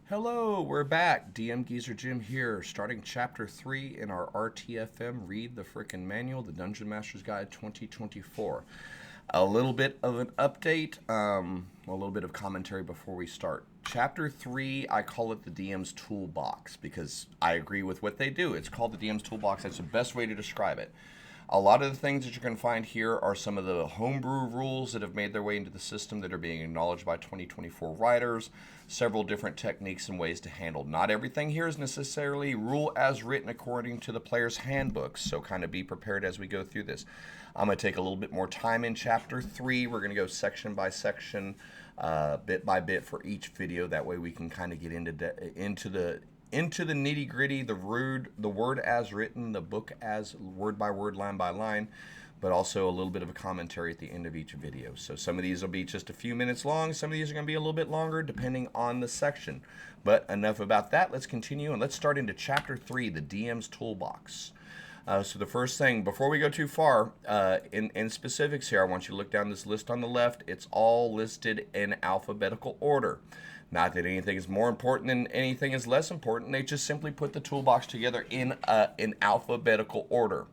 Hello, we're back. DM Geezer Jim here, starting Chapter 3 in our RTFM Read the Frickin' Manual, the Dungeon Master's Guide 2024. A little bit of an update, a little bit of commentary before we start. Chapter 3, I call it the DM's Toolbox because I agree with what they do. It's called the DM's Toolbox. That's the best way to describe it. A lot of the things that you're going to find here are some of the homebrew rules that have made their way into the system that are being acknowledged by 2024 writers, several different techniques and ways to handle. Not everything here is necessarily rule as written according to the player's handbooks, so kind of be prepared as we go through this. I'm going to take a little bit more time in Chapter 3. We're going to go section by section, bit by bit for each video. That way we can kind of get into the nitty gritty, the word as written, the book as word by word, line by line, but also a little bit of a commentary at the end of each video. So some of these will be just a few minutes long. Some of these are going to be a little bit longer depending on the section. But enough about that. Let's continue and let's start into Chapter 3, the DM's Toolbox. So the first thing, before we go too far, in specifics here, I want you to look down this list on the left. It's all listed in alphabetical order. Not that anything is more important than anything is less important. They just simply put the toolbox together in alphabetical order.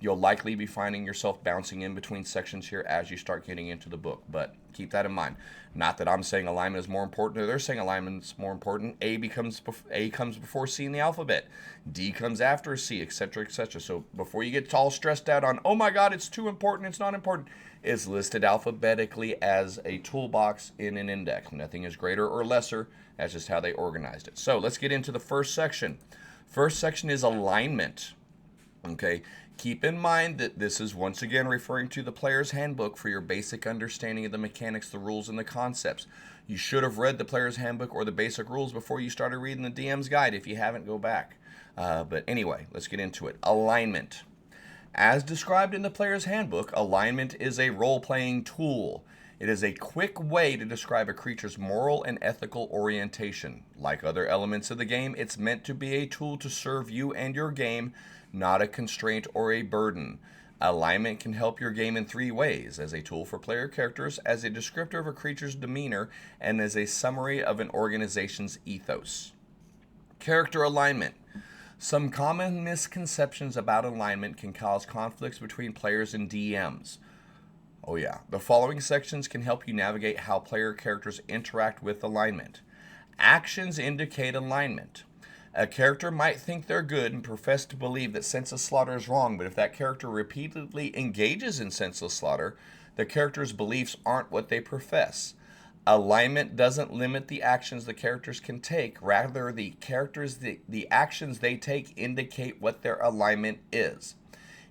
You'll likely be finding yourself bouncing in between sections here as you start getting into the book, but keep that in mind. Not that I'm saying alignment is more important or they're saying alignment is more important. A comes before C in the alphabet. D comes after C, etc., etc. So before you get all stressed out on, oh my God, it's too important, it's not important, it's listed alphabetically as a toolbox in an index. Nothing is greater or lesser. That's just how they organized it. So let's get into the first section. First section is alignment. Okay, keep in mind that this is once again referring to the player's handbook for your basic understanding of the mechanics, the rules, and the concepts. You should have read the player's handbook or the basic rules before you started reading the DM's guide. If you haven't, go back. But anyway, let's get into it. Alignment. As described in the player's handbook, alignment is a role-playing tool. It is a quick way to describe a creature's moral and ethical orientation. Like other elements of the game, it's meant to be a tool to serve you and your game, not a constraint or a burden. Alignment can help your game in three ways: as a tool for player characters, as a descriptor of a creature's demeanor, and as a summary of an organization's ethos. Character alignment. Some common misconceptions about alignment can cause conflicts between players and DMs. Oh yeah, the following sections can help you navigate how player characters interact with alignment. Actions indicate alignment. A character might think they're good and profess to believe that senseless slaughter is wrong, but if that character repeatedly engages in senseless slaughter, the character's beliefs aren't what they profess. Alignment doesn't limit the actions the characters can take. Rather, the actions they take indicate what their alignment is.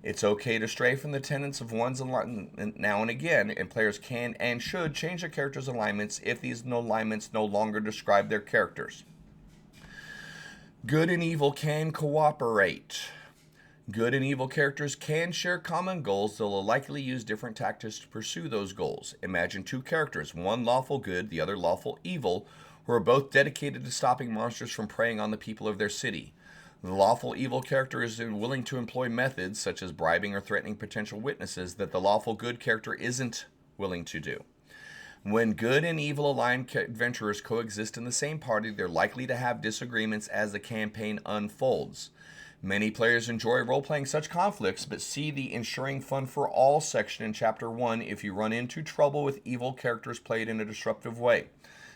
It's okay to stray from the tenets of one's alignment now and again, and players can and should change their characters' alignments if these alignments no longer describe their characters. Good and evil can cooperate. Good and evil characters can share common goals, though they'll likely use different tactics to pursue those goals. Imagine two characters, one lawful good, the other lawful evil, who are both dedicated to stopping monsters from preying on the people of their city. The lawful evil character is willing to employ methods, such as bribing or threatening potential witnesses, that the lawful good character isn't willing to do. When good and evil aligned adventurers coexist in the same party, they're likely to have disagreements as the campaign unfolds. Many players enjoy role-playing such conflicts, but see the Ensuring Fun for All section in Chapter 1 if you run into trouble with evil characters played in a disruptive way.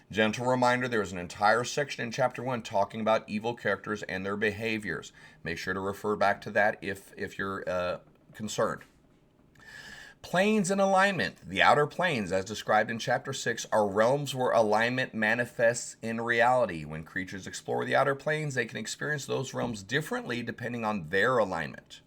Gentle reminder, there is an entire section in Chapter 1 talking about evil characters and their behaviors. Make sure to refer back to that if you're concerned. Planes and alignment. The outer planes, as described in Chapter 6, are realms where alignment manifests in reality. When creatures explore the outer planes, they can experience those realms differently depending on their alignment.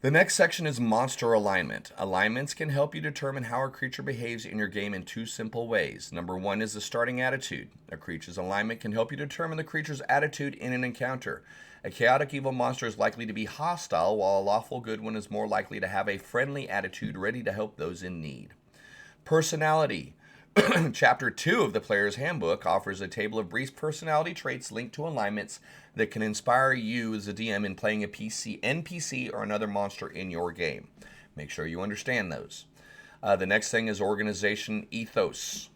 The next section is monster alignment. Alignments can help you determine how a creature behaves in your game in two simple ways. Number one is the starting attitude. A creature's alignment can help you determine the creature's attitude in an encounter. A chaotic evil monster is likely to be hostile, while a lawful good one is more likely to have a friendly attitude ready to help those in need. Personality. Chapter 2 of the Player's Handbook offers a table of brief personality traits linked to alignments that can inspire you as a DM in playing a NPC or another monster in your game. Make sure you understand those. The next thing is organization ethos.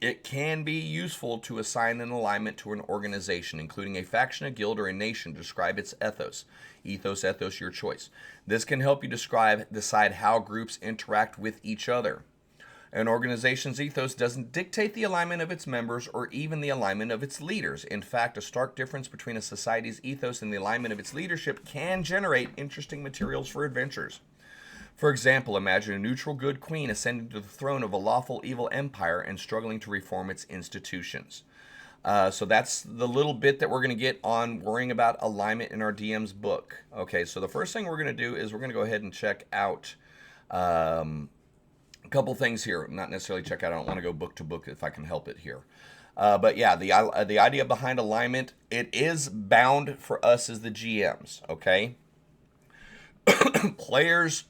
It can be useful to assign an alignment to an organization, including a faction, a guild, or a nation, to describe its ethos. Ethos, your choice. This can help you decide how groups interact with each other. An organization's ethos doesn't dictate the alignment of its members or even the alignment of its leaders. In fact, a stark difference between a society's ethos and the alignment of its leadership can generate interesting materials for adventures. For example, imagine a neutral good queen ascending to the throne of a lawful evil empire and struggling to reform its institutions. So that's the little bit that we're going to get on worrying about alignment in our DM's book. Okay, so the first thing we're going to do is we're going to go ahead and check out a couple things here. Not necessarily check out, I don't want to go book to book if I can help it here. But yeah, the idea behind alignment, it is bound for us as the GMs, okay? Players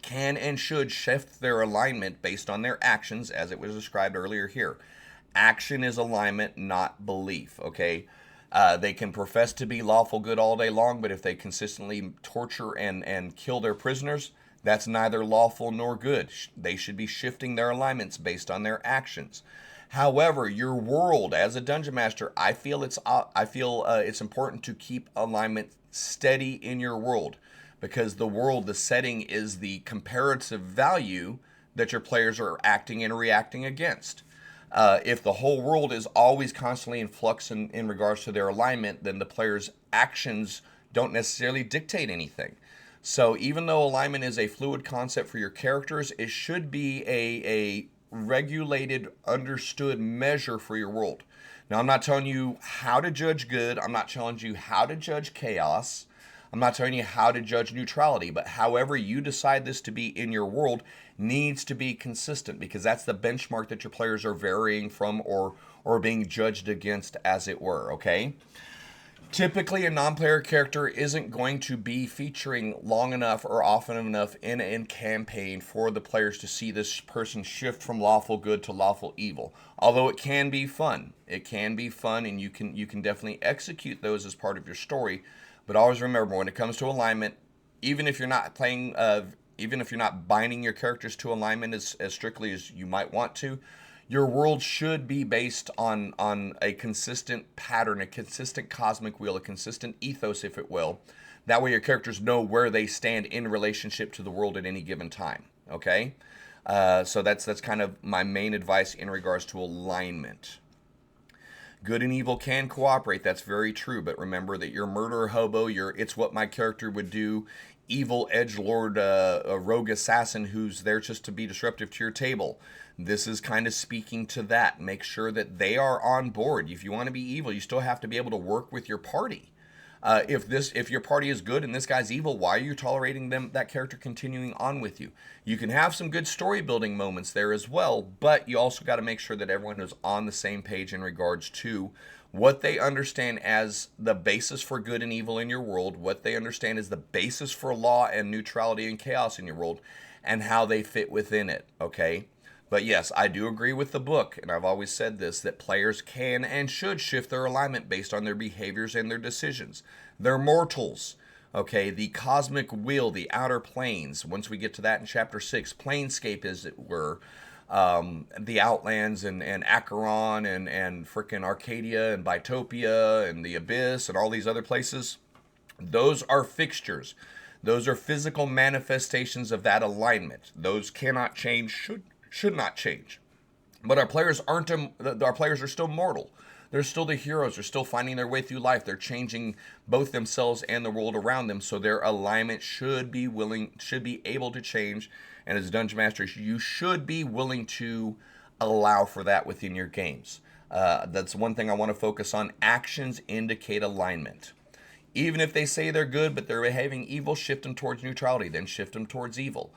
can and should shift their alignment based on their actions, as it was described earlier here. Action is alignment, not belief, okay? They can profess to be lawful good all day long, but if they consistently torture and kill their prisoners, that's neither lawful nor good. They should be shifting their alignments based on their actions. However, your world as a dungeon master, I feel it's important to keep alignment steady in your world, because the world, the setting, is the comparative value that your players are acting and reacting against. If the whole world is always constantly in flux in regards to their alignment, then the players' actions don't necessarily dictate anything. So even though alignment is a fluid concept for your characters, it should be a regulated, understood measure for your world. Now, I'm not telling you how to judge good. I'm not telling you how to judge chaos. I'm not telling you how to judge neutrality, but however you decide this to be in your world needs to be consistent, because that's the benchmark that your players are varying from or being judged against, as it were, okay? Typically, a non-player character isn't going to be featuring long enough or often enough in a campaign for the players to see this person shift from lawful good to lawful evil. Although it can be fun. It can be fun, and you can definitely execute those as part of your story. But always remember, when it comes to alignment, even if you're not playing, even if you're not binding your characters to alignment as strictly as you might want to, your world should be based on a consistent pattern, a consistent cosmic wheel, a consistent ethos, if it will. That way your characters know where they stand in relationship to the world at any given time, okay? So that's kind of my main advice in regards to alignment. Good and evil can cooperate, that's very true, but remember that your murderer hobo, your it's what my character would do, evil edgelord rogue assassin who's there just to be disruptive to your table, this is kind of speaking to that. Make sure that they are on board. If you want to be evil, you still have to be able to work with your party. If your party is good and this guy's evil, why are you tolerating that character continuing on with you? You can have some good story building moments there as well, but you also got to make sure that everyone is on the same page in regards to what they understand as the basis for good and evil in your world, what they understand as the basis for law and neutrality and chaos in your world, and how they fit within it, okay? But yes, I do agree with the book, and I've always said this, that players can and should shift their alignment based on their behaviors and their decisions. They're mortals, okay? The cosmic wheel, the outer planes, once we get to that in Chapter 6, Planescape, as it were, the Outlands and Acheron and frickin' Arcadia and Bitopia and the Abyss and all these other places, those are fixtures. Those are physical manifestations of that alignment. Those cannot change, should not change. But our players are still mortal. They're still the heroes. They're still finding their way through life. They're changing both themselves and the world around them. So their alignment should be able to change. And as Dungeon Masters, you should be willing to allow for that within your games. That's one thing I want to focus on. Actions indicate alignment. Even if they say they're good, but they're behaving evil, shift them towards neutrality, then shift them towards evil.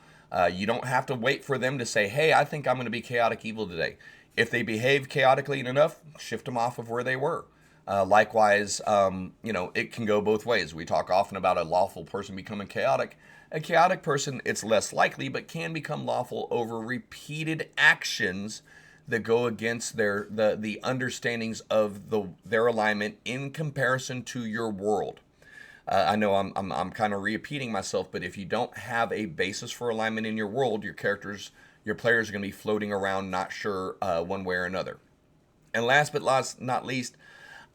You don't have to wait for them to say, hey, I think I'm going to be chaotic evil today. If they behave chaotically enough, shift them off of where they were. Likewise, it can go both ways. We talk often about a lawful person becoming chaotic. A chaotic person, it's less likely, but can become lawful over repeated actions that go against the understandings of their alignment in comparison to your world. I know I'm kind of repeating myself, but if you don't have a basis for alignment in your world, your characters your players are going to be floating around not sure one way or another. And last but not least,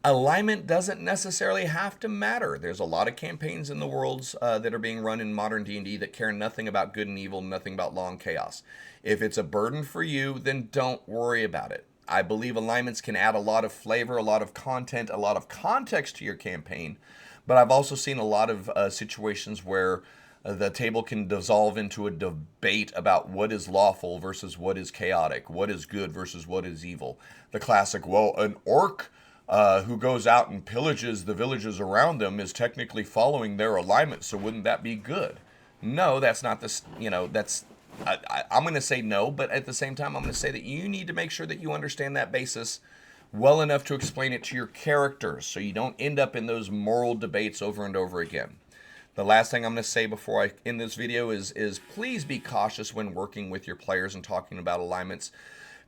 alignment doesn't necessarily have to matter. There's a lot of campaigns in the worlds that are being run in modern D&D that care nothing about good and evil, nothing about law and chaos. If it's a burden for you, then don't worry about it. I believe alignments can add a lot of flavor, a lot of content, a lot of context to your campaign. But I've also seen a lot of situations where the table can dissolve into a debate about what is lawful versus what is chaotic, what is good versus what is evil. The classic, well, an orc who goes out and pillages the villages around them is technically following their alignment, so wouldn't that be good? No, that's not the, I'm going to say no, but at the same time, I'm going to say that you need to make sure that you understand that basis well enough to explain it to your characters so you don't end up in those moral debates over and over again. The last thing I'm going to say before I end this video is please be cautious when working with your players and talking about alignments.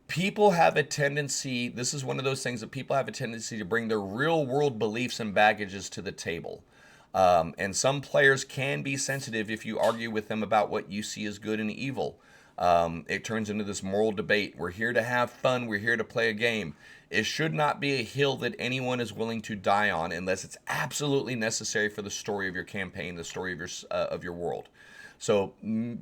People have a tendency, this is one of those things that people have a tendency to bring their real world beliefs and baggages to the table. And some players can be sensitive if you argue with them about what you see as good and evil. It turns into this moral debate. We're here to have fun. We're here to play a game. It should not be a hill that anyone is willing to die on unless it's absolutely necessary for the story of your campaign, the story of your world. So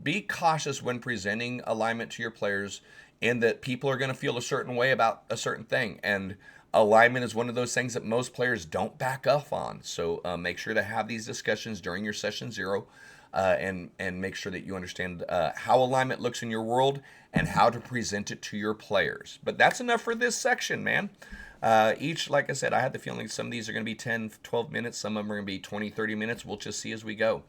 be cautious when presenting alignment to your players, in that people are going to feel a certain way about a certain thing. And alignment is one of those things that most players don't back up on. So make sure to have these discussions during your session 0 and make sure that you understand how alignment looks in your world and how to present it to your players. But that's enough for this section, man. Like I said, I had the feeling some of these are going to be 10, 12 minutes. Some of them are going to be 20, 30 minutes. We'll just see as we go.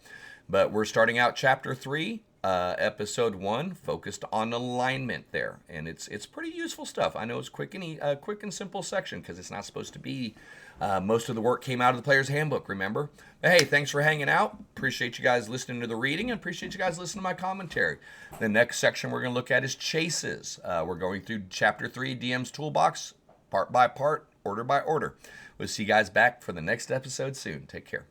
But we're starting out Chapter 3, Episode 1, focused on alignment there. And it's pretty useful stuff. I know it's quick and simple section because it's not supposed to be. Most of the work came out of the player's handbook, remember? But hey, thanks for hanging out. Appreciate you guys listening to the reading and appreciate you guys listening to my commentary. The next section we're going to look at is chases. We're going through Chapter 3, DM's Toolbox, part by part, order by order. We'll see you guys back for the next episode soon. Take care.